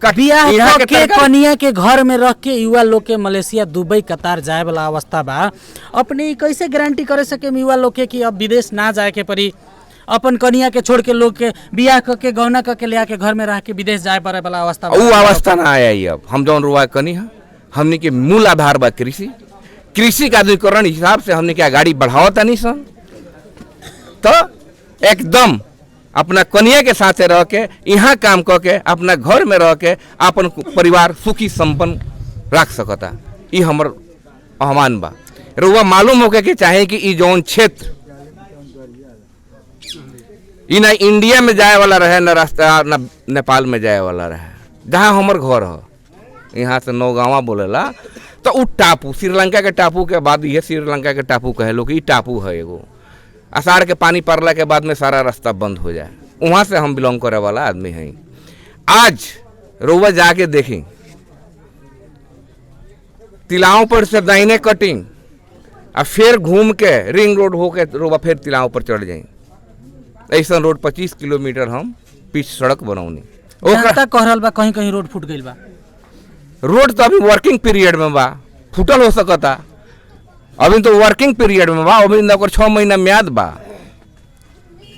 बियाह के कनिया के घर में रख के युवा लोग के मलेशिया दुबई कतार जाए वाला अवस्था बा। अपने कैसे गारंटी करे सके युवा लोग के कि अब विदेश ना जाए के पड़ी, अपन कनिया के छोड़ के लोग के बियाह के गौना के ले आके घर में रह के विदेश जाए पड़े वाला अवस्था वो अवस्था ना आया। अब हम जौन रुआ कनी है हमने के मूल आधार बा कृषि का आधुनिकीकरण हिसाब से हमने क्या गाड़ी बढ़ावता नहीं सन, तो एकदम अपना कनिया के साथ रह के यहाँ काम करके अपना घर में रह के अपन परिवार सुखी संपन्न रख सकता। ये हमर आह्वान बा। रुआ मालूम होके के चाहे कि जौन क्षेत्र ई ना इंडिया में जाए वाला रहे, न रास्ता न नेपाल में जाए वाला रहे, जहाँ हमर घर हो यहाँ से नौगावा बोलेला, तो उ टापू श्रीलंका के टापू के बाद ये श्रीलंका के टापू कहे लोग, ये टापू है एगो। आषाढ़ के पानी पड़ला के बाद में सारा रास्ता बंद हो जाए। वहाँ से हम बिलोंग करे वाला आदमी हैं। आज रोवा जाके देखी तिलाव पर से दाहिने कटिंग और फिर घूम के रिंग रोड होके रोवा फिर तिलाव पर चढ़ जाए। ऐसा रोड 25 किलोमीटर हम पिच सड़क बनौनी। कहीं कहीं रोड फूट गई बा। रोड तो अभी वर्किंग पीरियड में बा, फूटल हो सकता। अभी तो वर्किंग पीरियड में बा, अभी तो 6 महीना म्याद बा,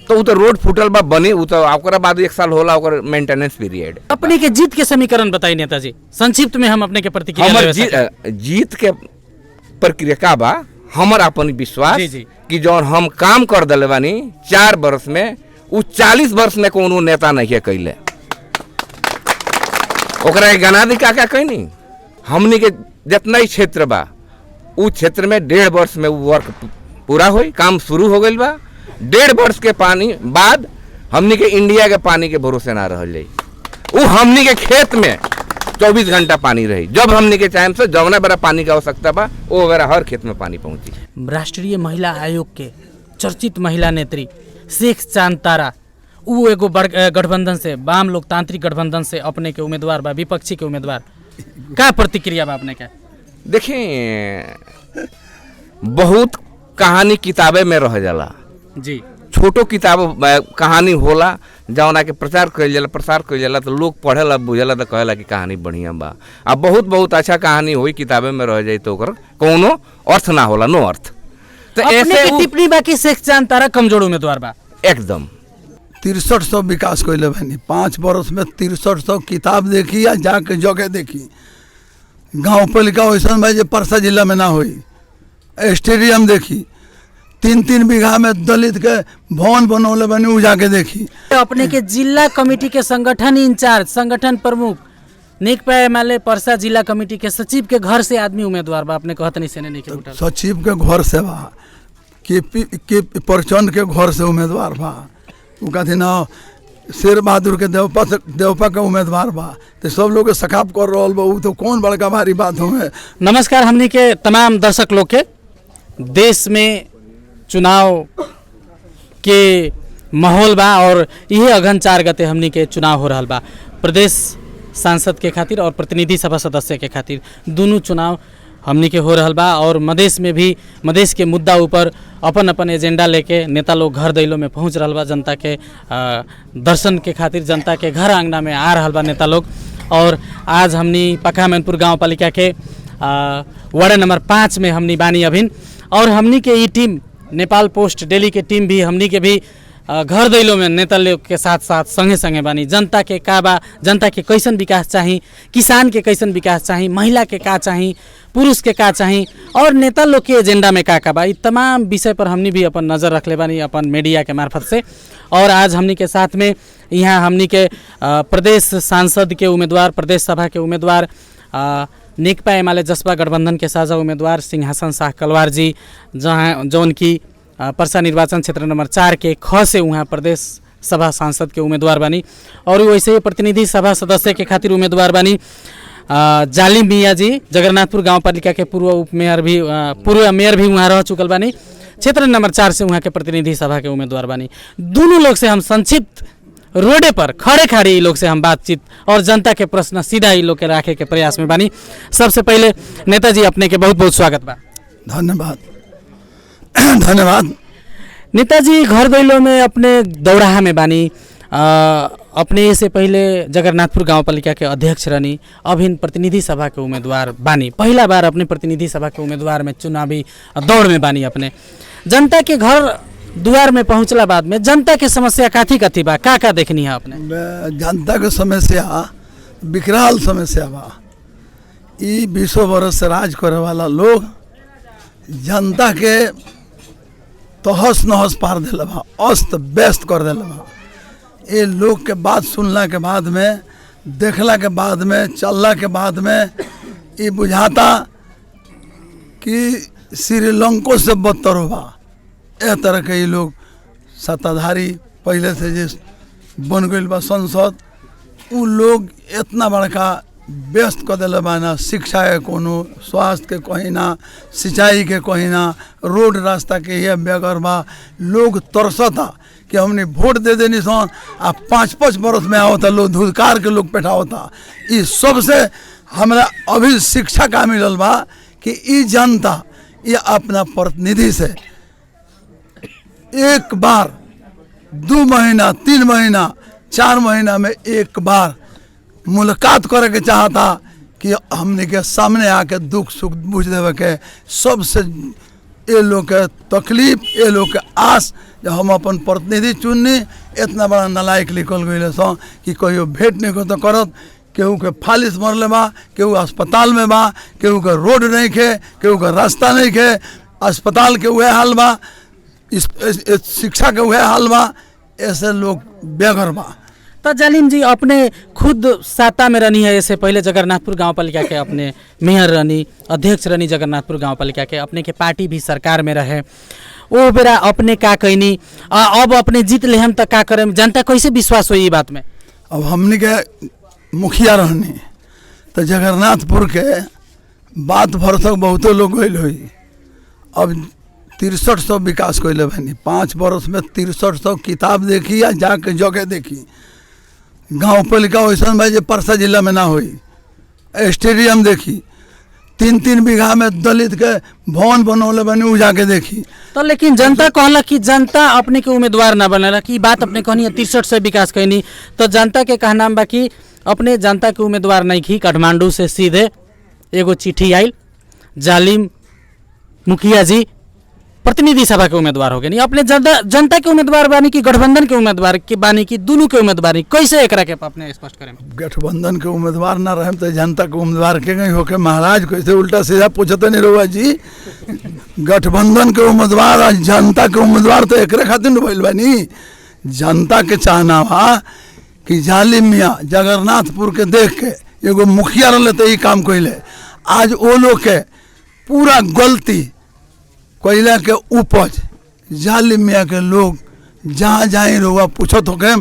तो तो रोड फूटल बा बनी, तो आपका बाद 1 साल होला मेंटेनेंस पीरियड। अपने के जीत के समीकरण बताइए नेताजी, संक्षिप्त में हम अपने के प्रतिक्रिया। जीत के प्रक्रिया का बा, हमर अपन विश्वास कि जौन हम काम कर दिले बानी 4 वर्ष में, उ 40 वर्ष में कोनो नेता नहीं कैले। ओकरा गना दी का कहनी, हमनी के जितना ही क्षेत्र बा उ क्षेत्र में 1.5 वर्ष में वर्क पूरा होई, काम शुरू हो गई बा। 1.5 वर्ष के पानी बाद हमनी के इंडिया के पानी के भरोसे ना रह जाई। उ हमनी के खेत में 24 घंटा पानी रही। जब हमनी के टाइम से जवना बेरा पानी की आवश्यकता बा वो बेरा हर खेत में पानी पहुंची। राष्ट्रीय महिला आयोग के चर्चित महिला नेत्री शेख चांद तारा उ एगो गठबंधन से, वाम लोकतांत्रिक गठबंधन से अपने के उम्मीदवार बा, विपक्षी के उम्मीदवार, का प्रतिक्रिया बा अपने के? देखिए बहुत कहानी किताबे में रह जाला जी, छोटो किताब कहानी होला जौना के प्रसार कइल जाला तो लोग पढ़ेला बुझेला तो कहेला कि कहानी बढ़िया बा। अब बहुत अच्छा कहानी हुई किताबे में रह जाई तो ओकर कोनो अर्थ ना होला, नो अर्थ। तो ऐसे टिप्पणी बा कि शेख चांद तारा कमजोर उम्मीदवार बा। एकदम 6300 विकास कइले बानी 5 वर्ष में। 6300 किताब देखी या जाके जगह देखी। गाँव पालिका वैसा भाई परसा जिला में ना हुई। स्टेडियम देखी, 3-3 बीघा में दलित के भवन बनौले बनी, उ जाके देखी। अपने के जिला कमेटी के संगठन इंचार्ज, संगठन प्रमुख नेकपा एमाले परसा जिला कमेटी के सचिव के घर से आदमी उम्मीदवार बा। अपने कहत नहीं से नहीं के सचिव के घर से बा, के प्रचंड के घर से उम्मीदवार बा। उ कहते ना शेर बहादुर के देवपा के उम्मीदवार बा। तो सब लोग सखाप कर रहा बा, तो कौन बड़का भारी बात हो। नमस्कार हमनी के तमाम दर्शक लोग के। देश में चुनाव के माहौल बा और यही अगहन 4 गते हमनी के चुनाव हो रहा बा। प्रदेश सांसद के खातिर और प्रतिनिधि सभा सदस्य के खातिर दोनों चुनाव हमनी के हो रहा बा। और मधेश में भी मधेश के मुद्दा ऊपर अपन एजेंडा लेके नेता लोग घर दैलो में पहुंच रहा बा। जनता के दर्शन के खातिर जनता के घर आंगना में आ रहा बा नेता लोग। और आज हमनी पक्का मैनपुर गाँव पालिका के वार्ड नंबर 5 में हमनी बानी अभिन। और हमनी के ये टीम नेपाल पोस्ट डेली के टीम भी हमनी के भी घर दैलो में नेता लोग के साथ साथ संगे बानी। जनता के का बा, जनता के कैसन विकास चाहिए, किसान के कैसन विकास चाहिए, महिला के का चाहिए, पुरुष के का चाहिए और नेता लोग के एजेंडा में का बा, तमाम विषय पर हमनी भी अपन नज़र रख ले बानी अपन मीडिया के मार्फत से। और आज हमनी के साथ में यहाँ हमनी के प्रदेश सांसद के उम्मीदवार, प्रदेश सभा के उम्मीदवार, नेकपा एमाले जसपा गठबंधन के साझा उम्मीदवार सिंहासन शाह कलवार जी, जहाँ जौन की परसा निर्वाचन क्षेत्र नंबर 4 के ख से वहाँ प्रदेश सभा सांसद के उम्मीदवार बानी। और वैसे ही प्रतिनिधि सभा सदस्य के खातिर उम्मीदवार बानी जालिम मिया जी, जगन्नाथपुर गाँव पालिका के पूर्व मेयर भी वहाँ रह चुकल बानी। क्षेत्र नंबर 4 से वहाँ के प्रतिनिधि सभा के उम्मीदवार बानी। दोनों लोग से हम संक्षिप्त रोडे पर खड़े ये लोग से हम बातचीत और जनता के प्रश्न सीधा ये लोग के रखे के प्रयास में बानी। सबसे पहले नेताजी अपने के बहुत स्वागत बा। धन्यवाद। नेताजी घर दैलो में अपने दौड़ाहा में बानी अपने से पहले जगन्नाथपुर गांव पालिका के अध्यक्ष रहनी, अभिन प्रतिनिधि सभा के उम्मीदवार बानी, पहला बार अपने प्रतिनिधि सभा के उम्मीदवार में चुनावी दौड़ में बानी। अपने जनता के घर द्वार में पहुंचला बाद में जनता के समस्या काथी कथी बा, का देखनी है अपने? जनता के समस्या विकराल समस्या बा। ई 20 बरस से राज करे वाला लोग जनता के तहस नहस पार दिल बा, अस्त व्यस्त कर दिल बा। ये लोग के बात सुनला के बाद में, देखला के बाद में, चलला के बाद में ये बुझाता कि श्रीलंका से बदतर होगा। ए तरह के ये लोग सत्ताधारी पहले से जे बन गई बा संसद, उ लोग इतना बड़का व्यस्त कर दिल बा ना, शिक्षा के कोनो, स्वास्थ्य के कहीं ना, सिंचाई के कहीं ना, रोड रास्ता के ये बेगर बा। लोग तरसता कि हमने वोट दे देनी सन आ 5-5 बरस में आवता लोग धुलकार के लोग बैठावता। ये सबसे हमरा अभी शिक्षा का मिलल बा कि ई जनता ये अपना प्रतिनिधि से एक बार 2 महीना 3 महीना 4 महीना में एक बार मुलाकात करे के चाहता कि हमने के सामने आके दुख सुख बुझ देवे के। सबसे ये लोग के तकलीफ, ये लोग के आस, जब हम अपन प्रतिनिधि चुननी इतना बड़ा नलायक निकल गए सो कि कहियो भेंट नहीं को तो करत, केहू के फालिस मरले बा, केहू अस्पताल में बा, केहू के रोड नहीं खे, केहू के रास्ता नहीं खे, अस्पताल के वह हाल बा, शिक्षा के वह हाल बा। ऐसे लोग बेघर बा। तो जालिम जी अपने खुद साता में रहनी है, इससे पहले जगन्नाथपुर गांव पालिका के अपने मेयर रहनी, अध्यक्ष रहनी जगन्नाथपुर गांव पालिका के, अपने के पार्टी भी सरकार में रहे। वो बेरा अपने का कहनी, अब अपने जीत ले हम तो का करें, जनता कैसे विश्वास हो ये बात में? अब हमने के मुखिया रहनी तो जगन्नाथपुर के बात भरसक बहुतो लोग गई हुई। अब 6300 विकास कैले बनी, 5 बरस में 6300 किताब देखी या जाके जगह देखी। गांव पालिका वैसा भाई जो परसा जिला में ना हुई। स्टेडियम देखी, 3-3 बीघा में दलित के भवन बनौले बनी, उ जाके देखी। तो लेकिन जनता कहला कि जनता अपने के उम्मीदवार ना बनेला, कि बात अपने कहनी है 63 से विकास कहनी, तो जनता के कहना बा कि अपने जनता के उम्मीदवार नहीं की। काठमांडू से सीधे एगो चिट्ठी आयल, जालिम मुखिया जी प्रतिनिधि सभा के उम्मीदवार हो गए, नहीं अपने जनता के उम्मीदवार बानी कि गठबंधन के उम्मीदवार के बानी कि दोनों के उम्मीदवार, कैसे एकरा के अपने स्पष्ट करें? गठबंधन के उम्मीदवार ना रहे तो जनता के उम्मीदवार के गई होके महाराज कैसे उल्टा सीधा पूछते नहीं रहुआ जी। गठबंधन के उम्मीदवार और जनता के उम्मीदवार तो एक खातिर भइल बानी। जनता के चाहना बा कि जालिम मियाँ जगन्नाथपुर के देख के एगो मुखिया रहे तो ये काम कैले। आज वो लोग के पूरा गलती कोयला के उपज जालिम मियाँ के लोग जहाँ जाए रहुआ पूछत हो गए,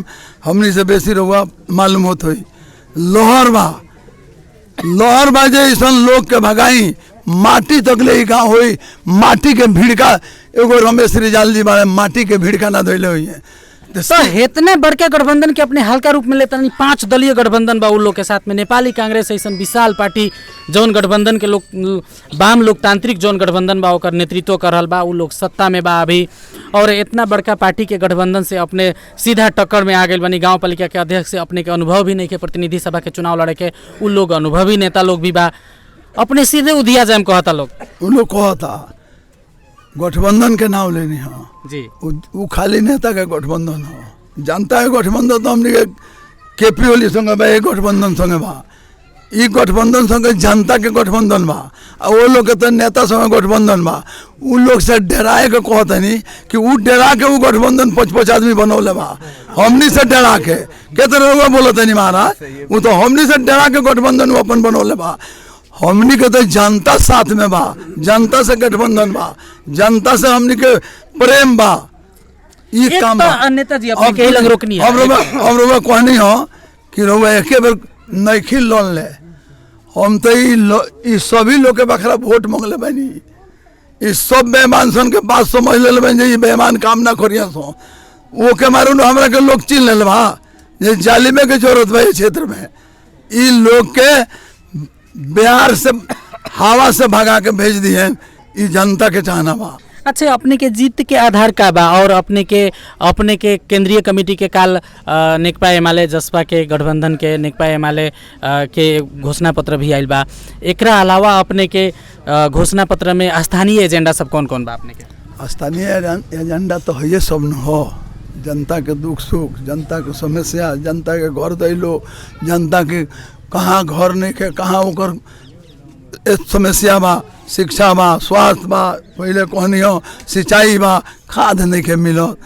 हमनी से बेसी रहुआ मालूम होत हुई। लोहर बा जैसन लोग के भगाई, माटी तक ले गाँव हुई, माटी के भिड़का एगो रमेश रिजाल जी बारे माटी के भिड़का ना धोले हुई है। तो इतने बड़के गठबंधन के अपने हल्का रूप में लेता नहीं, 5 दलीय गठबंधन बा उन लोग के साथ में, नेपाली कांग्रेस ऐसा विशाल पार्टी जौन गठबंधन के लोग वाम लोकतांत्रिक जौन गठबंधन बा ओकर नेतृत्व कर रहा बा, उ लोग सत्ता में बा अभी। और इतना बड़का पार्टी के गठबंधन से अपने सीधा टक्कर में आ गए बनी। गाँव पालिका के अध्यक्ष से अपने के अनुभव भी नहीं के, प्रतिनिधि सभा के चुनाव लड़े के उ लोग अनुभवी नेता लोग भी बा, अपने सीधे उधिया जाए कहता लोग। उ लोग कहता गठबंधन के नाम लेनी हो जी, वो खाली नेता के गठबंधन हो। जनता के गठबंधन तो हमने केपी ओली संगे बा, एक गठबंधन संगे बा, ई गठबंधन संगे जनता के गठबंधन बा। और वो लोग के तो नेता संगे गठबंधन बा। उ लोग से डराए के कहते नहीं कि वो डरा के वो गठबंधन 5-5 आदमी बनौले बा। हमनी से डरा के तरह हुआ बोलते नहीं महाराज, वो तो हमनी से डरा के गठबंधन वो अपन बनौले बा। हमनी के तो जनता साथ में बा, जनता से गठबंधन बा, जनता से हमनी के प्रेम बा। ये काम बा नेताजी अपने के लग रोकनी है। अब रोबा कहनी हो कि रोबा एके बेर नइखी लोन ले। हम तो ई सभी लोग के बखरा वोट मांगले बानी। ई सब बेईमान सन के बात समझ ले बन जे बेईमान काम ना करिया सो वो के मारू न हमरा के लोग चिन ले बा जे जालिमे के जरूरत बा क्षेत्र में। ई लोग के बिहार से हवा से भगा के भेज दिए, ई जनता के चाहना बा। अच्छा, अपने के जीत के आधार का बा और अपने के केंद्रीय कमेटी के काल नेकपा एमाले जसपा के गठबंधन के नेकपा एमाले के घोषणा पत्र भी आइल बा। एकरा अलावा अपने के घोषणा पत्र में स्थानीय एजेंडा सब कौन कौन बा अपने के? स्थानीय एजेंडा तो है सब न हो, जनता के दुख सुख, जनता के समस्या, जनता के घर दैलो, जनता के कहाँ घर नहीं के कहाँ ओकर समस्या बा, शिक्षा बा, स्वास्थ्य बा, पहले कहनी हो सिंचाई बा, खाद नहीं के मिलत,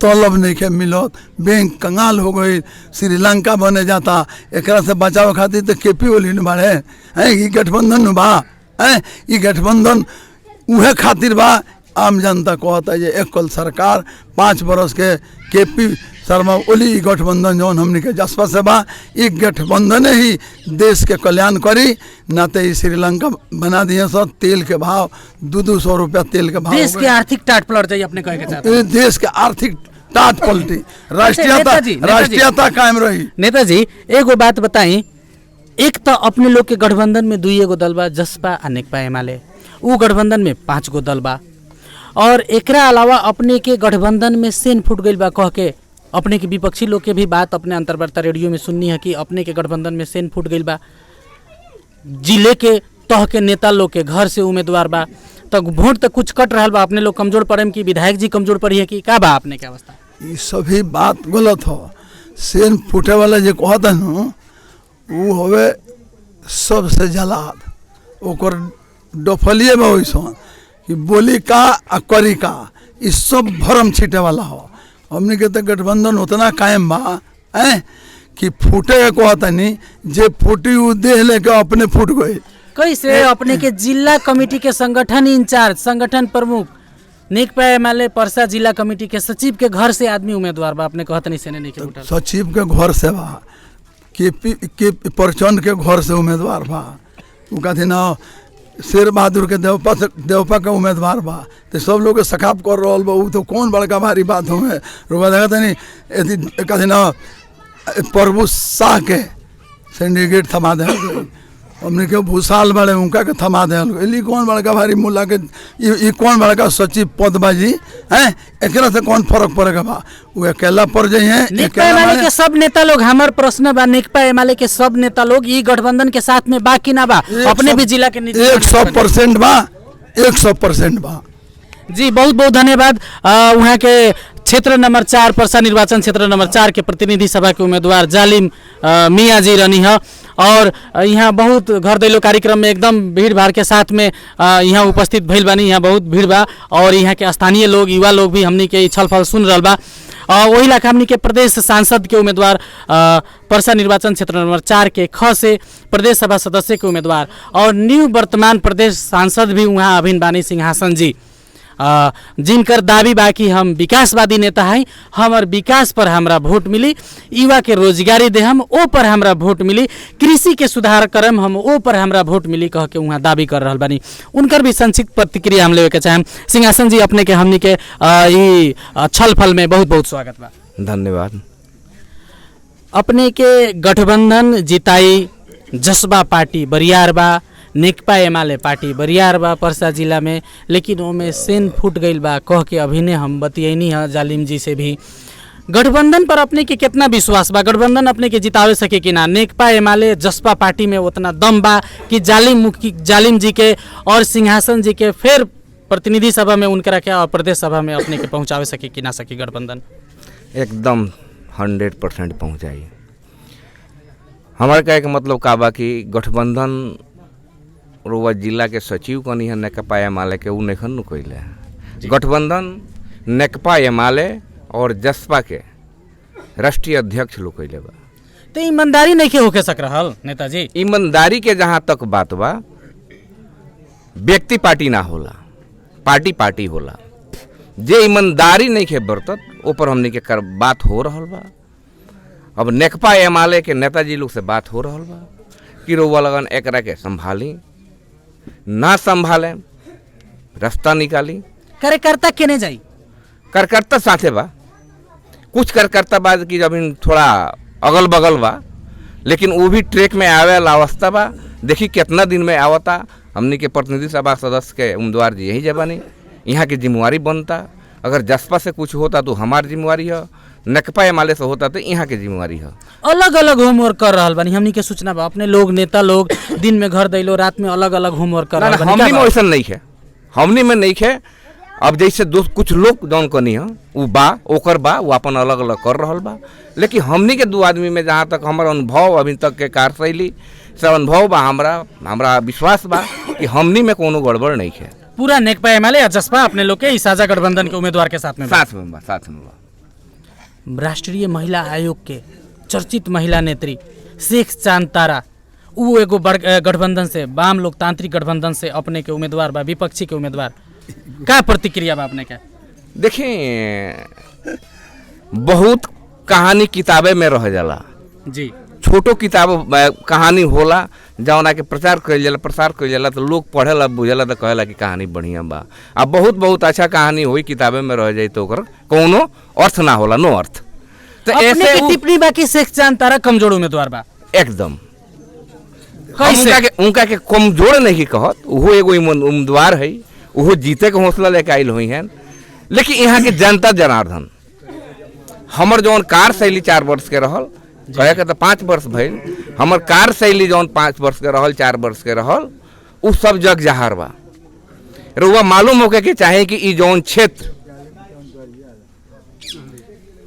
तलब नहीं के मिलत, बैंक कंगाल हो गई, श्रीलंका बने जाता। एकरा से बचाव खातिर तो केपी ओली न बाड़े हैं, ये गठबंधन न बा हैं, ये गठबंधन उहे खातिर बा। आम जनता कहता है ये एकल सरकार 5 बरस के केपी शर्मा ओली गठबंधन जौन हमने के जसपा से बा, ये गठबंधन ही देश के कल्याण करी। ना तो ये श्रीलंका बना दिए सब, तेल के भाव 200 रुपया तेल के भाव, देश के आर्थिक टाट पलट जाइए अपने कहे के चाहते हैं। देश के आर्थिक टाट पलटी, राष्ट्रीयता कायम रही। नेताजी एगो बात बताई, एक तो अपने लोग के गठबंधन में 2 गो दल बा, जसपा आ नेकपा एमाले, उ गठबंधन में 5 गो दल बा, और एकरा अलावा अपने के गठबंधन में सेन फूट गई बा कह के अपने के विपक्षी लोग के भी बात अपने अंतर्वार्ता रेडियो में सुननी है कि अपने के गठबंधन में सेन फूट गई बा, जिले के तह के नेता लोग के घर से उम्मीदवार बा, तो वोट तो कुछ कट रहा बा, अपने लोग कमजोर पड़े कि विधायक जी कमजोर पड़ी है कि का बा अपने के अवस्था? ये सभी बात गलत हो। सेन फूटे वाला जो कहता न वो होवे सबसे जलाद, ओकर डफलिए में वैसन कि बोली का आ करी का, ये सब भरम छीटे वाला हो। हमने के तो गठबंधन उतना कायम बा कि फूटे कहता नहीं, जे फूटी वो देह लेके अपने फूट गई। कैसे अपने के जिला कमेटी के संगठन इंचार्ज, संगठन प्रमुख, नेकपा एमाले परसा जिला कमेटी के सचिव के घर से आदमी उम्मीदवार बा, अपने कहत नहीं सेने नहीं के उठल? सचिव के घर से बा, के प्रचंड के घर से उम्मीदवार बा, वो कहते ना शेर बहादुर के देवपा के उम्मीदवार बा, तो सब लोग के सखाप कर रहा बा। वो तो कौन बड़का भारी बात हो है, रुका देखा नहीं कहते ना प्रभु शाह के सिंडिकेट थमा दे, हमने के भूसाल बड़े उनका के थमा दे, कौन बड़का भारी मुल्ला के ये कौन बड़का सचिव पद बाजी हैं, एक से कौन फर्क पड़ेगा बा, वो अकेला पड़ जाए हैं। नेकपा एमाले के सब नेता लोग, हमार प्रश्न बा, नेकपा एमाले के सब नेता लोग ये गठबंधन के साथ में बा कि ना बा? अपने भी जिला के 100% बा, 100% बा। जी बहुत बहुत धन्यवाद। वहाँ के क्षेत्र नंबर 4 परसा निर्वाचन क्षेत्र नंबर 4 के प्रतिनिधि सभा के उम्मीदवार जालिम मियाँ जी रहनी है, और यहाँ बहुत घर दैलो कार्यक्रम में एकदम भीड़ भाड़ के साथ में यहाँ उपस्थित भइल बानी, यहाँ बहुत भीड़ बा, और यहाँ के स्थानीय लोग, युवा लोग भी हमनी के छलफल सुन रहा बा। वही लाख हमनी के प्रदेश सांसद के उम्मीदवार परसा निर्वाचन क्षेत्र नंबर 4 के ख से प्रदेश सभा सदस्य के उम्मीदवार और न्यू वर्तमान प्रदेश सांसद भी वहाँ अभिन बानी सिंहासन जी, जिनकर दावी बाकी हम विकासवादी नेता हैं, हमार विकास पर हमरा वोट मिली, युवा के रोजगारी दे हम ओ पर हमरा वोट मिली, कृषि के सुधार करम हम ओ पर हमरा वोट मिली कह के वहाँ दावी कर रहा बानी। उनकर भी संक्षिप्त प्रतिक्रिया हम लेवे के चाहें। सिंहासन जी अपने के हमनी के छलफल में बहुत बहुत स्वागत बा। धन्यवाद। अपने के गठबंधन जिताई जसपा पार्टी बरियार बा, नेकपा एमाले पार्टी बरियार बा परसा जिला में, लेकिन ओमे सेन फूट गई बा कह के अभिनय हम बतियनी है जालिम जी से भी। गठबंधन पर अपने के कितना विश्वास बा, गठबंधन अपने के जितावे सके कि ना? नेकपा एमाले जसपा पार्टी में उतना दम बा कि जालिम जी के और सिंहासन जी के फिर प्रतिनिधि सभा में उनकरा के और प्रदेश सभा में अपने के पहुँचावे सके कि ना सके गठबंधन? एकदम 100% पहुँचाई। हमारे कहे के मतलब का बा कि गठबंधन रोवा जिला के सचिव कनी है नेकपा एमाले के, उ नखन नु कइले। गठबंधन नेकपा एमाले और जसपा के राष्ट्रीय अध्यक्ष लोग कइले बा। तो ईमानदारी नहीं के होके सक रहल नेताजी? ईमानदारी के जहाँ तक बात बा, व्यक्ति पार्टी ना होला, पार्टी पार्टी होला। जे ईमानदारी नहीं के बरतत ऊपर हमने के बात हो रहल बा। अब नेकपा एमाले के नेताजी लोग से बात हो रहल बा कि रोवा लगन एकरा के संभाली, ना संभाले रास्ता निकाली। कार्यकर्ता केने जाई? कार्यकर्ता साथे बा, कुछ कार्यकर्ता बाद की जब थोड़ा अगल बगल बा, लेकिन वो भी ट्रैक में आवे वाला अवस्था बा। देखी कितना दिन में आवता। हमनी के प्रतिनिधि सभा सदस्य के उम्मीदवार जी यही जबानी, यहाँ की जिम्मेवारी बनता। अगर जसपा से कुछ होता तो हमारी जिम्मेवारी है, नकपा एमाले से होता तो यहाँ की जिम्मेवारी है। अलग अलग होमवर्क कर रहा बानी हमनी के सूचना बा, अपने लोग नेता लोग दिन में घर दैलो, रात में अलग अलग होमवर्क कर रहा बानी। हमनी में वैसा नहीं है, हमनी में नहीं है। अब जैसे दोस्त कुछ लोग जौन कनी है वो बा ओकर बा वो अपन अलग अलग कर रहा बा, लेकिन हमनी के 2 आदमी में जहाँ तक हमारा अनुभव अभी तक के कार्यशैली से अनुभव बा, हमरा विश्वास बा कि हमनी में कोनो गड़बड़ नहीं है। पूरा नेकपा एमाले या जसपा अपने लोग के इस साझा गठबंधन के उम्मीदवार के साथ में बा। राष्ट्रीय महिला आयोग के चर्चित महिला नेत्री शेख चांद तारा वो एगो गठबंधन से वाम लोकतांत्रिक गठबंधन से अपने के उम्मीदवार बा, विपक्षी के उम्मीदवार, क्या प्रतिक्रिया बा अपने के? देखिए बहुत कहानी किताबे में रह जाला जी, छोटो किताब कहानी होला जौना के प्रचार कइल जाला प्रसार कइल जाला तो लोग पढ़ेला बुझेला तो कहेला कि कहानी बढ़िया बा। अब बहुत बहुत अच्छा कहानी हुई किताबे में रह जाई तो ओकर कोनो अर्थ ना होला, नो अर्थ। तो अपने ऐसे के टिप्पणी बा कि शेख चांद तारा कमजोर उम्मीदवार बा, एकदम उनका के कमजोर नहीं कहत, वो एगो उम्मीदवार है, वो जीते के हौसला लेके आयल हुई हैं। लेकिन यहाँ के जनता जनार्दन हमर जौन कार्यशैली 4 वर्ष के रहल, कहे के तो 5 वर्ष भइल, हमर कार्यशैली जौन 5 वर्ष के रहल 4 वर्ष के रहल उ सब जग जहार बा। रउआ मालूम होके के चाहे कि ई जौन क्षेत्र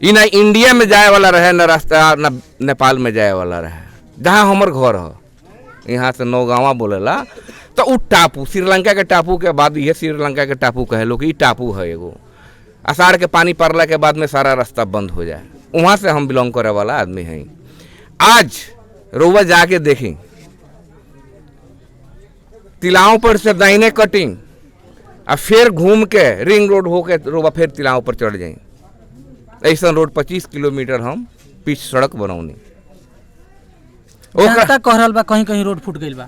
ई ना इंडिया में जाए वाला रहे, न रास्ता न नेपाल में जाए वाला रहे, जहाँ हमर घर है यहाँ से नौगावा बोलेला तो उ टापू श्रीलंका के टापू के बाद ये श्रीलंका के टापू कहे लो कि टापू है एगो, आषाढ़ के पानी पड़ला के बाद में सारा रास्ता बंद हो जाए। वहाँ से हम बिलोंग करे वाला आदमी हैं। आज रउआ जाके देखें तिलाव पर से दाहिने कटिंग और फिर घूम के रिंग रोड होके रउआ फिर तिलाव पर चढ़ जाए। ऐसा रोड 25 किलोमीटर हम पिच सड़क बनौनी। जनता कह रहल बा कहीं कहीं रोड फूट गइल बा।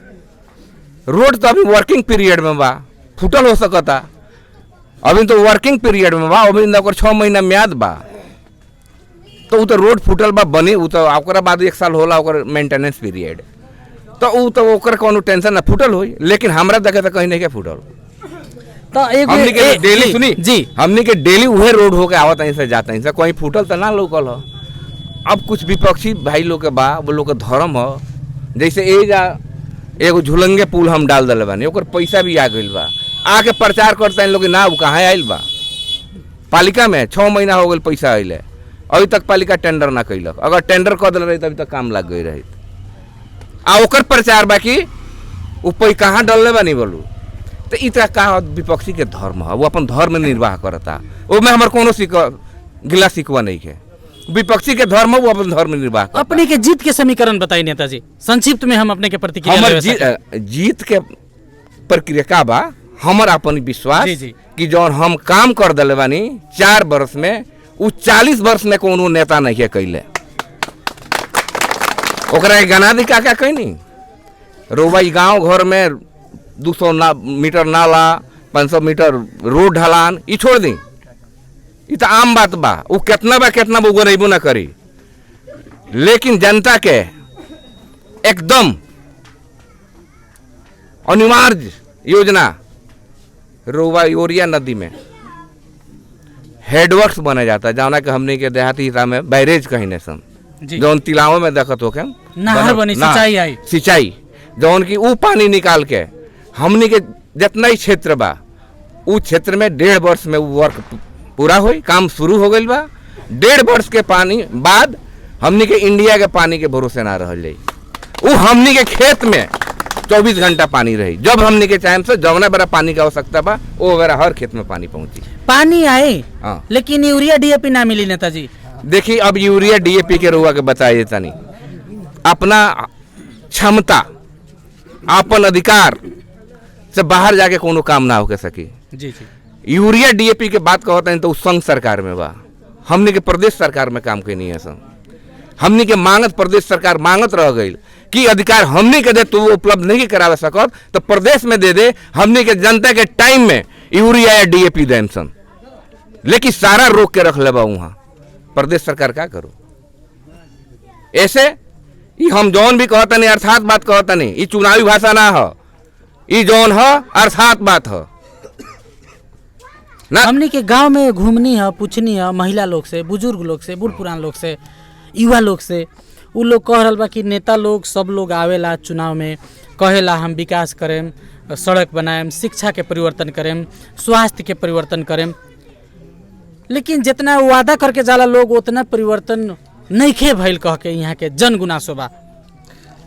रोड तो अभी वर्किंग पीरियड में बा, फूटल हो सकता, अभी तो वर्किंग पीरियड में बा, अभी 6 महीना म्याद बा, तो तो रोड फूटल बा बनी, तो ओकरा बाद 1 साल होला ओकर मेंटेनेंस पीरियड, तो ओकर कोनो टेंशन ना, फूटल होई। लेकिन हमरा देखे तो कहीं नहीं के फूटल। तो एक हमनी के डेली सुनी जी, हमनी के डेली उहे रोड होके आवत है से जाता है, कहीं फूटल तो ना लोकल हो। अब कुछ विपक्षी भाई लोग के बा, वो लोग के धर्म हो, जैसे एगो झुलंगे पुल हम डाल दिले बानी, ओकर पैसा भी आ गइल बा, आके प्रचार करते हैं लोग ना वो कहाँ आइल बा। पालिका में 6 महीना हो गए पैसा आइले, अभी तक पालिका टेंडर ना कैलक। अगर टेंडर कर दिल रही अभी तक काम लग गई रही। आ ओकर प्रचार बाकी वो पै कहाँ डलले बानी बोलू, तो इ तरह का विपक्षी के धर्म है, वो अपन धर्म निर्वाह करता, वो में हमार कोनो गिला सिकवा नहीं है। विपक्षी के धर्म है, वो अपन धर्म निर्वाह करता। अपने के जीत के समीकरण बताइए नेताजी, संक्षिप्त में हम अपने के प्रतिक्रिया हमर जीत के प्रक्रिया का बा, हमर अपन विश्वास जी। कि जौन हम काम कर दिले बानी 4 वर्ष में, उ 40 वर्ष में कोनो नेता नहीं है कैले। ओकरा गना दी का कैनी, रोबाई गांव घर में 200 मीटर नाला, 500 मीटर रोड ढलान, ई छोड़ दी, ई तो आम बात बा। वो कितना बा कितना वो गरीबो ना करी, लेकिन जनता के एकदम अनिवार्य योजना रोवा योरिया नदी में हेडवर्क्स बने जाता है, जौना के हमने के देहाती हिसाब में बैरेज कहीं सन, जौन तिलावों में देखत हो के नहर बनी, सिंचाई आई, सिंचाई जौन की वो पानी निकाल के हमने के जितना ही क्षेत्र बा उस क्षेत्र में 1.5 वर्ष में वो वर्क पूरा हुई, काम शुरू हो गई बा। 1.5 वर्ष के पानी बाद हमने के इंडिया के पानी के भरोसे ना रह जाई, वो हमने के खेत में 24 घंटा पानी रही। जब हमने के टाइम से जवना बेरा पानी की आवश्यकता बा वो बेरा हर खेत में पानी पहुंची, पानी आए। हाँ। लेकिन यूरिया डीएपी ना मिली नेताजी। देखिए अब यूरिया डीएपी के रुआ के बताइए तनी, अपना क्षमता अपन अधिकार से बाहर जाके कोनो काम ना होके सकी। जी जी, यूरिया डीएपी के बात कहते हैं तो संघ सरकार में बा, हमने के प्रदेश सरकार में काम करनी है सब। हमने के मांगत प्रदेश सरकार मांगत रह गई कि अधिकार हमने के दे तो वो उपलब्ध नहीं करा सकत, तो प्रदेश में दे दे, हमने के जनता के टाइम में यूरिया या डीएपी देन सन। लेकिन सारा रोक के रख ले बा वहाँ, प्रदेश सरकार क्या करो। ऐसे ये हम जौन भी कहता नहीं अर्थात बात कहता नहीं, ये चुनावी भाषा ना हो, ये जौन हो अर्थात बात हो। ना हमनी के गांव में घूमनी है, पूछनी है महिला लोग से, बुजुर्ग लोग से, बूढ़ पुरान लोग से, युवा लोग से, उ लोग कह रहल बा कि नेता लोग सब लोग आवेला चुनाव में, कहेला हम विकास करेम, सड़क बनाएम, शिक्षा के परिवर्तन करेम, स्वास्थ्य के परिवर्तन करेम, लेकिन जितना वादा करके जाला लोग उतना परिवर्तन नहीं खे भइल कह के यहाँ के जन गुनासो बा।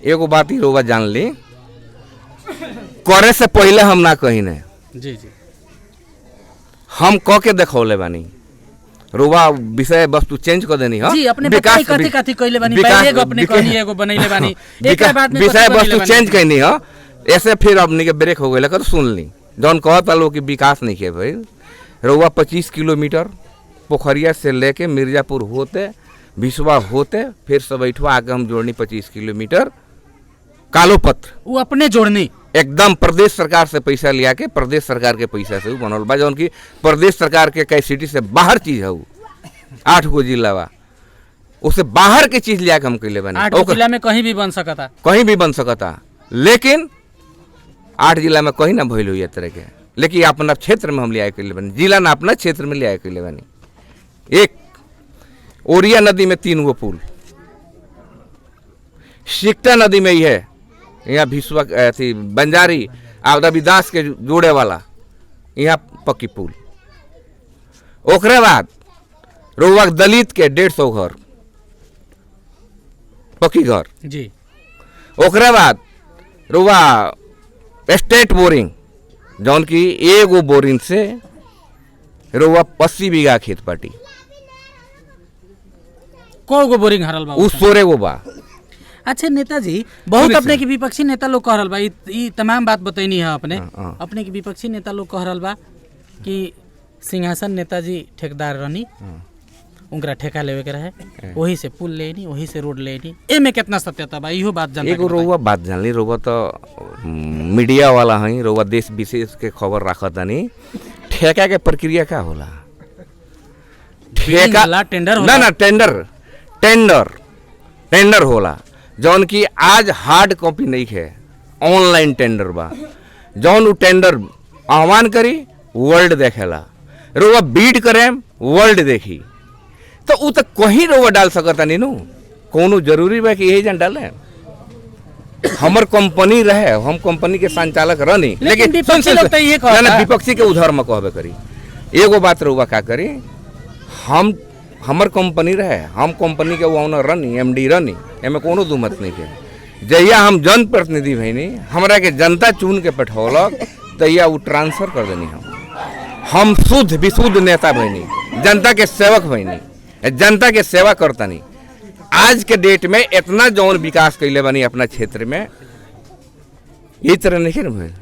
एगो बात ही रोवा जान ली, करे से पहले हम ना कही ने, जी जी हम कह के देखौले बानी। रोवा विषय वस्तु चेंज कर देनी है जी, अपने बताई कथी कथी कहले बानी, पहले एगो अपने कहनी एगो बनैले बानी, एकरा बाद में विषय वस्तु चेंज करनी है, ऐसे फिर अपने के ब्रेक हो गए कर सुन ली। जौन कहता लोग कि विकास नहीं किया भाई, रोवा 25 किलोमीटर पोखरिया से लेके मिर्जापुर होते, बिसवा होते, फिर सबैठवा आके हम जोड़नी 25 किलोमीटर कालो पत्र, वो अपने जोड़नी एकदम प्रदेश सरकार से पैसा लिया के, प्रदेश सरकार के पैसा से बनल बा, जौन की प्रदेश सरकार के कैपेसिटी से बाहर चीज है। 8 गो जिला बा, उससे बाहर के चीज लिया के हम कैले बने। 8 जिला में कहीं भी बन सकता, कहीं भी बन सकता, लेकिन 8 जिला में कहीं ना भइल हुई तरह के, लेकिन अपना क्षेत्र में हम लिया कैले बनी, जिला ना अपना क्षेत्र में लिया कैले बनी। एक ओरिया नदी में 3 गो पुल, सिकटा नदी में ही है, यहाँ भिसवा अथी बंजारी और रविदास के जोड़े वाला यहाँ पक्की पुल। ओकरे बाद रोवा दलित के 150 घर पक्की घर जी। ओकरे बाद रोवा स्टेट बोरिंग, जौन की एगो बोरिंग से रोवा 80 बीघा खेत पाटी, को गो बोरिंग हरल बा, उ 16 गो बा। अच्छा नेताजी, बहुत अपने के विपक्षी नेता लोग कह रहल बा, ई तमाम बात बतैनी है अपने, अपने के विपक्षी नेता लोग कह रहल बा कि सिंहासन नेताजी ठेकेदार रहनी, उनका ठेका लेवे के रहे, वही से पुल लेनी, वही से रोड लेनी, एमे कितना सत्यता बा, इहो बात जानता। एगो रोवा बात जानली, रोवा तो मीडिया वाला है, रोवा देश विशेष के खबर रखतानी। ठेका के प्रक्रिया क्या होला? ठेका टेंडर होला, ना टेंडर होला, जौन की आज हार्ड कॉपी नहीं है, ऑनलाइन टेंडर बा। जौन उ टेंडर आह्वान करी वर्ल्ड देखेला, रोवा बीट करे वर्ल्ड देखी, तो उ तो कहीं रोवा डाल सकता नहीं नु, कोनो जरूरी बा कि यही जन डाले। हमर कंपनी रहे, हम कंपनी के संचालक रहनी, लेकिन विपक्षी लोग तो ये कहता ना विपक्षी के उधर में कहबे करी। एगो बात रोवा का करी, हमर कंपनी रहे, हम कंपनी के ओनर रहनी, एमडी रहनी, एमे कोनो दू मत नहीं के। जहिया हम जन प्रतिनिधि भईनी, हमरा के जनता चुन के पठौलक, तहिया उ ट्रांसफर कर देनी। हम शुद्ध विशुद्ध नेता भईनी, जनता के सेवक भईनी, जनता के सेवा करतानी। आज के डेट में इतना जौन विकास कैले बनी अपना क्षेत्र में, यही तरह नहीं न भइल,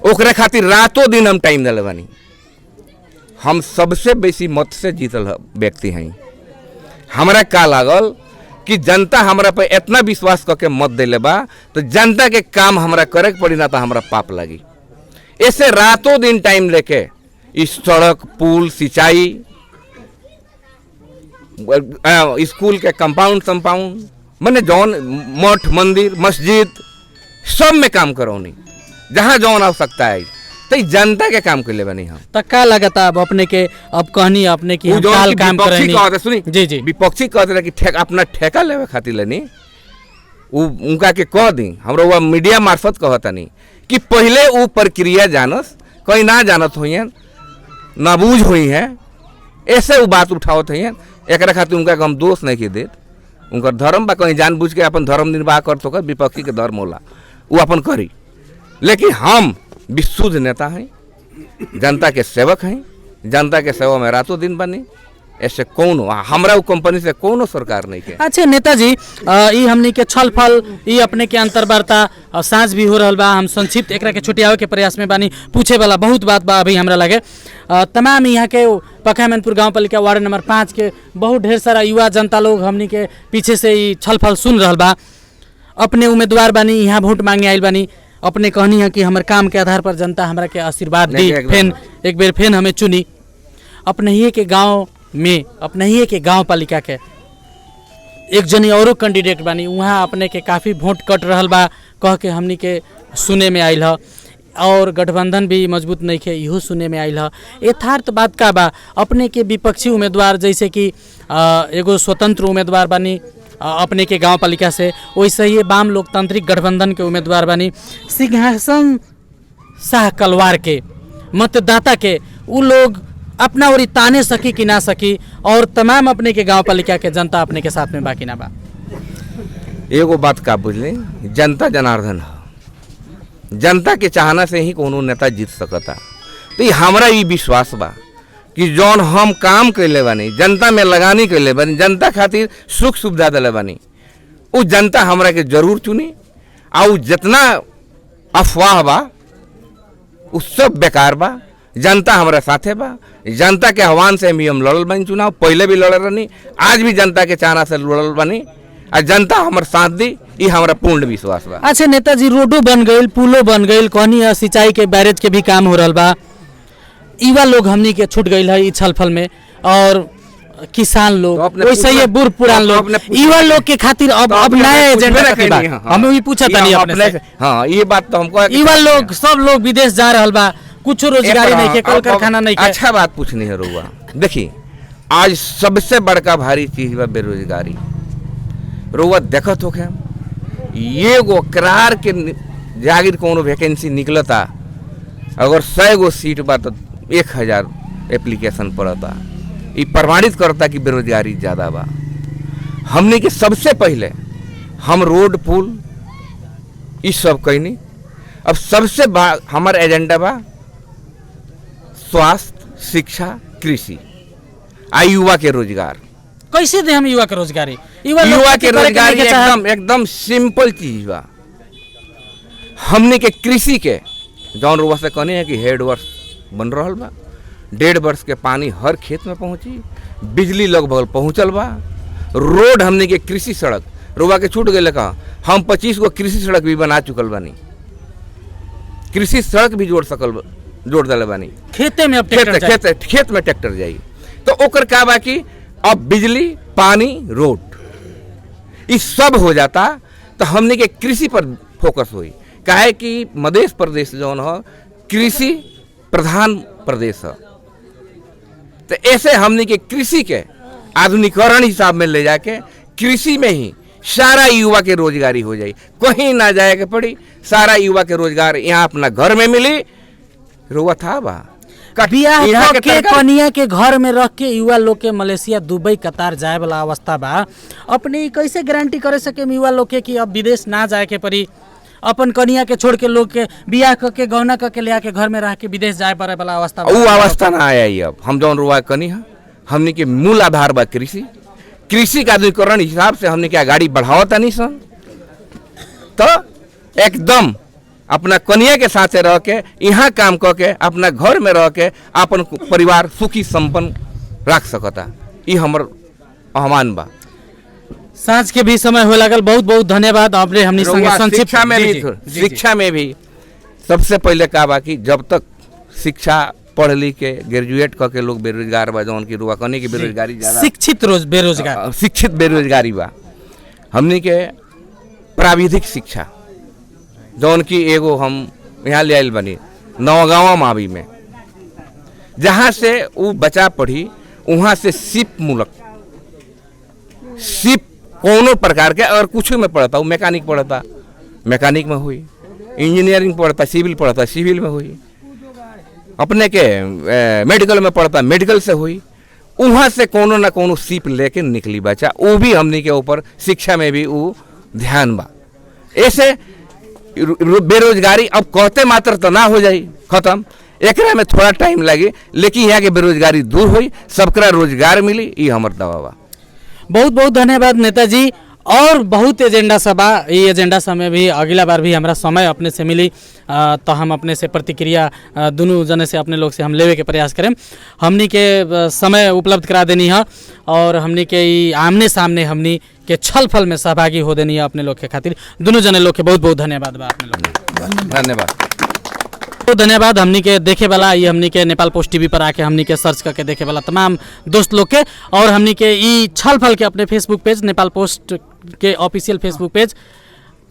ओकरे खातिर रातों दिन हम टाइम दिले बनी। हम सबसे बेसी मत से जीतल व्यक्ति हैं। हमरा का लागल कि जनता हमरा पे इतना विश्वास करके मत दिले बा, तो जनता के काम हमरा करे के पड़ी, ना तो हमरा पाप लगी। ऐसे रातों दिन टाइम लेके इस सड़क, पुल, सिंचाई, स्कूल के कंपाउंड मैंने जौन मठ, मंदिर, मस्जिद सब में काम करौनी, जहाँ जौन आवश्यकता है, तो जनता के काम कर ले बनी। हम तो का लगता अब अपने के, अब कहनी अपने की हम काल काम करेनी। सुनी जी जी, विपक्षी कहते रहे कि अपना ठेका लेवे खातिर लेनी, उनका के कह दी। हमरा वो मीडिया मार्फत कहता नहीं कि पहले वो प्रक्रिया जानस, कहीं ना जानत हुई, नाबूझ हुई है, ऐसे वो बात उठावत है। एक खातिर उनका हम दोष नहीं के देत, उनका धर्म बा, कहीं जानबूझ के अपन धर्म निर्वाह कर तो विपक्षी के धर्म होला, वो अपन करी। लेकिन हम विशुद्ध नेता हैं, जनता के सेवक हैं, जनता के सेवा में रातों दिन बनी। ऐसे कौन हमरा उ कंपनी से कोनो सरकार नहीं के। अच्छा नेताजी, ई हमनी के छल फल, ई अपने के अंतर्वार्ता साँझ भी हो रहा बा, हम संक्षिप्त एकरा के छुटियावे के प्रयास में बानी। पूछे वाला बहुत बात बा अभी हमरा लगे। तमाम यहाँ के पखामेनपुर गाँव पालिका वार्ड नंबर 5 के बहुत ढेर सारा युवा जनता लोग हमनी के पीछे से ई छल फल सुन रहा बा। अपने उम्मीदवार बानी, यहाँ वोट मांगे आयल बानी, अपने कहनी है कि हमारे काम के आधार पर जनता हमरा के आशीर्वाद दी, फेन एक बेर फेन हमें चुनी। अपने ही के गाँव में, अपने ही के गाँव पालिका के एक जनी औरो कैंडिडेट बानी, वहाँ अपने के काफ़ी वोट कट रहल बा कह के हमनी के सुने में आयल है। और गठबंधन भी मजबूत नहीं खे, इहो सुने में आयल है। यथार्थ बात का बा अपने के विपक्षी उम्मीदवार जैसे कि एगो स्वतंत्र उम्मीदवार बानी अपने के गांव पालिका से, वैसे ही वाम लोकतांत्रिक गठबंधन के उम्मीदवार बानी सिंहासन शाह कलवार के मतदाता के उ लोग अपना ओरी ताने सकी कि ना सकी, और तमाम अपने के गांव पालिका के जनता अपने के साथ में बाकी ना बा। एगो बात का बुझले, जनता जनार्दन है, जनता के चाहना से ही कोनो नेता जीत सकता। तो ये हमारा ये विश्वास बा कि जौन हम काम कैले बानी, जनता में लगानी कैले बानी, जनता खातिर सुख सुविधा दिले बानी, वो जनता हमरा के जरूर चुनी। और जितना अफवाह बा उ सब बेकार बा। जनता हमारे साथे बा, जनता के आह्वान से हम लड़ल बानी चुनाव, पहले भी लड़ल रहनी, आज भी जनता के चाहना से लड़ल बानी, और जनता हमारे साथ दी, ये हमारा पूर्ण विश्वास बा। अच्छा नेताजी, रोडो बन गई, पुलो बन गई, कहनी है सिंचाई के बैरेज के भी काम हो रहा बा, युवा लोग हमनी के छूट गई है इस छलफल में, और किसान लोग वैसे ही बूढ़ पुरान लोग, युवा लोग के खातिर अब नया एजेंडा कथी बा? हम भी पूछा तनी अपने से। हाँ, ये बात तो हमको युवा लोग सब लोग विदेश जा रहल बा, कुछ रोजगारी नहीं के, कल कारखाना नहीं के। अच्छा बात पूछनी है रुआ, देखिए आज सबसे बड़का भारी चीज बा बेरोजगारी। रुआ देखत हो क्या, ये गो करार के जागिर कोनो वैकेंसी निकलता, अगर 100 गो सीट बा तो 1000 एप्लीकेशन पड़ता, ये प्रमाणित करता कि बेरोजगारी ज़्यादा बा। हमने के सबसे पहले हम रोड पुल ये सब कहनी, अब सबसे हमारा एजेंडा बा स्वास्थ्य, शिक्षा, कृषि आ युवा के रोजगार। कैसे दे हम युवा के रोजगारी? युवा के रोजगारी एकदम सिंपल चीज बा। हमने के कृषि के जौन रुआ से कहने है कि हेड वर्ष बन रहा बा, 1.5 वर्ष के पानी हर खेत में पहुंची, बिजली लगभग पहुंचल बा, रोड हमने के कृषि सड़क रुआ के छूट गए कहा, हम 25 गो कृषि सड़क भी बना चुकल बानी, कृषि सड़क भी जोड़ दिले बानी, खेते में अब खेत में ट्रैक्टर जाई। तो ओकर का बा कि अब बिजली, पानी, रोड ये सब हो जाता, तो हमने के कृषि पर फोकस हुई। काहे कि मध्य प्रदेश जौन हो कृषि प्रधान प्रदेश है, तो ऐसे हमने के कृषि के आधुनिकीकरण हिसाब में ले जाके कृषि में ही सारा युवा के रोजगारी हो जाए, कहीं ना जाए के पड़ी, सारा युवा के रोजगार यहाँ अपना घर में मिली। रुआ था बा बियाह के कनिया के घर में रख के युवा लोग के मलेशिया, दुबई, कतार जाए वाला अवस्था बा। अपने कैसे गारंटी करे सके युवा लोग के कि अब विदेश ना जाए के पड़ी, अपन कनिया के छोड़ के लोग के बियाह करके गौना करके ले आके घर में रह के विदेश जाए पड़े वाला अवस्था, वो अवस्था ना आया। अब हम जौन रुआ कनी है, हमने के मूल आधार बा कृषि, कृषि का आधुनिकीकरण हिसाब से हमने क्या गाड़ी बढ़ावता नहीं सन, तो एकदम अपना कनिया के साथ रह के यहाँ काम करके अपना घर में रह के अपन परिवार सुखी संपन्न रख सकता। ये हमर आह्वान बा। सांझ के भी समय हो लगल, बहुत बहुत धन्यवाद। आपने हमने संक्षिप्त शिक्षा में भी सबसे पहले का बा कि जब तक शिक्षा पढ़ लिख के ग्रेजुएट करके लोग बेरोजगार बा, जौन की रुआ कने की बेरोजगारी ज़्यादा, शिक्षित बेरोजगारी बा। हमने के प्राविधिक शिक्षा जौन की एगो हम यहाँ ले आयल बनी नौगांव मावी में, जहाँ से वो बच्चा पढ़ी, वहाँ से सिप कोनो प्रकार के अगर कुछ में पढ़ता, वो मैकेनिक पढ़ता, मैकेनिक में हुई, इंजीनियरिंग पढ़ता, सिविल पढ़ता, सिविल में हुई, अपने के मेडिकल में पढ़ता, मेडिकल से हुई, वहाँ से कोनो ना कोनो सीप लेके निकली बच्चा। वो भी हमने के ऊपर शिक्षा में भी वो ध्यान बा। ऐसे बेरोजगारी अब कहते मात्र तो ना हो जाए खत्म, एक में थोड़ा टाइम लगे, लेकिन यहाँ के बेरोजगारी दूर हुई, सबका रोजगार मिली, ये हमार दवा बा। बहुत बहुत धन्यवाद नेताजी। और बहुत एजेंडा सब बा, ये एजेंडा सब में भी अगला बार भी हमारा समय अपने से मिली तो हम अपने से प्रतिक्रिया दोनों जने से अपने लोग से हम लेवे के प्रयास करें। हमनी के समय उपलब्ध करा देनी है और हमनी के आमने सामने हमनी के छल फल में सहभागी हो देनी है अपने लोग के खातिर। दोनों जने लोग के बहुत बहुत धन्यवाद बा अपने लोग। धन्यवाद, बहुत धन्यवाद। हमनी के देखे वाला ये हमनी के नेपाल पोस्ट टीवी पर आके हमनी के सर्च करके देखे वाला तमाम दोस्त लोग के, और हमनी के ई छल फल के अपने फेसबुक पेज नेपाल पोस्ट के ऑफिशियल फेसबुक पेज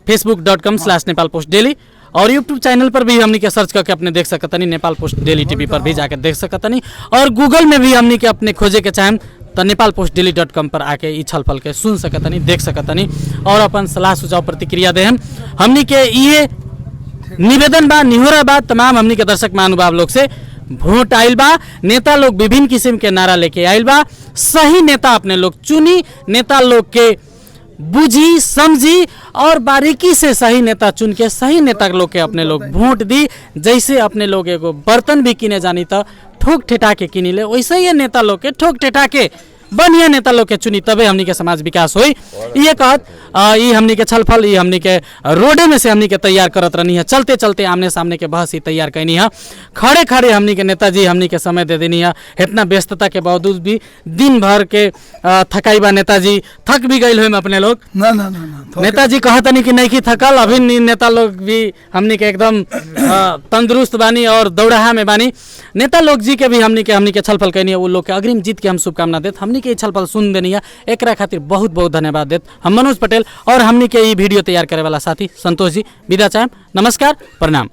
facebook.com/nepalpostdaily और यूट्यूब चैनल पर भी हमनी के सर्च करके अपने देख सकतनी, नेपाल पोस्ट डेली टीवी पर भी जाके देख सकतनी, और गूगल में भी हमनी के अपने खोजे के चाहें तो nepalpostdaily.com पर आके ई छलफल के सुन सकतनी, देख सकतनी और अपन सलाह सुझाव प्रतिक्रिया देहम। हमनी के ये निवेदन बा, निहोरा बा तमाम हमनी के दर्शक महानुभाव लोग से, वोट आइल बा, नेता लोग विभिन्न किस्म के नारा लेके आइल बा, सही नेता अपने लोग चुनी, नेता लोग के बुझी समझी और बारीकी से सही नेता चुन के सही नेता लोग के अपने लोग वोट दी। जैसे अपने लोग एगो बर्तन भी किने जानी तो ठोक ठेठा के किनी ले, वैसे ही नेता लोग के ठोक ठेठा के बढ़िया नेता लोग के चुनी, तबे हमनी के समाज विकास होई। ये कहत ये हमनी के छलफल, ये हमनी के रोडे में से हमनी के तैयार करत रहनी है, चलते चलते आमने सामने के बहस ही तैयार करनी है, खड़े खड़े हमनी के नेताजी हमनी के समय दे देनी है। इतना व्यस्तता के बावजूद भी दिन भर के थकाई बा, नेताजी थक भी गई हो अपने लोग ना ना ना ना नेताजी कहतनी कि नहीं कि थकल, अभी नेता लोग भी हमनी के एकदम तंदुरुस्त बानी और दौड़हा में बानी। नेता लोग जी के भी हमनी के छलफल करनी है, वो लोग के अग्रिम जीत के हम शुभकामना देत। हमनी के छलफल सुन देनी है, एकरा खातिर बहुत बहुत धन्यवाद देत हम मनोज पटेल और हमनी के ये वीडियो तैयार करे वाला साथी संतोष जी। विदा चाहें, नमस्कार, प्रणाम।